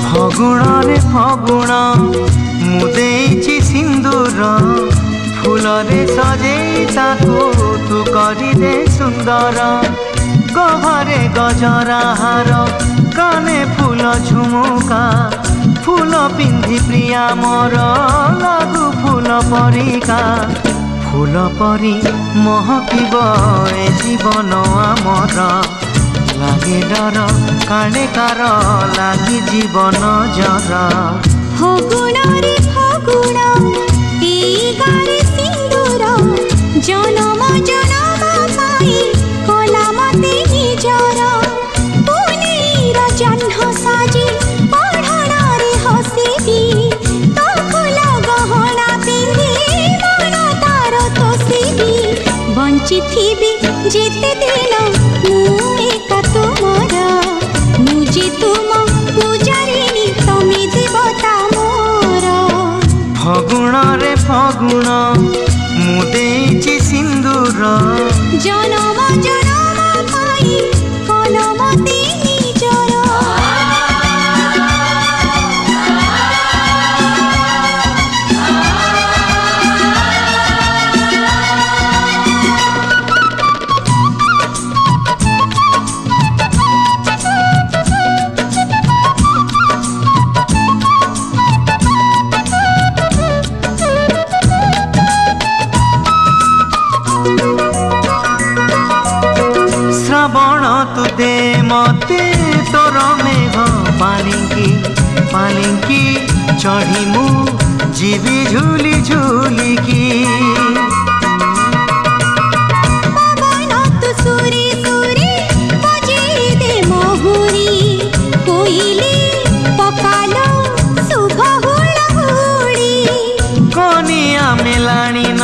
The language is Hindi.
फगुण रे फगुण मुदेची सिंदूर फूल रे सजे ताको तू करी दे सुंदर गहरे गजरा हार काने फूल झुमुका फूल पिंधि प्रिया मोर लागू फूल परिका फूल परी महकिब ए जीवन आमर लागे डर काणे कार लागी जीवन जर फगुण रे फगुण एई गारे सिंदूर जनम जनम पाई कला मते निजर पुनीर जह्न साजी पढ़ण रे हसिबी तो फूल गहना पिंधि मन तार तोसिबी बंची थिबी जेते दिन एका तुमर मुझे तुम पूजारिणी तमे देवता मोर फगुण रे फगुण मुदेची सिंदूर जनम जनम पाई कलमते निजर श्रावण तु दे मते तोर मेघ पालिंकी चढ़ी मु जीवी झूली झूली की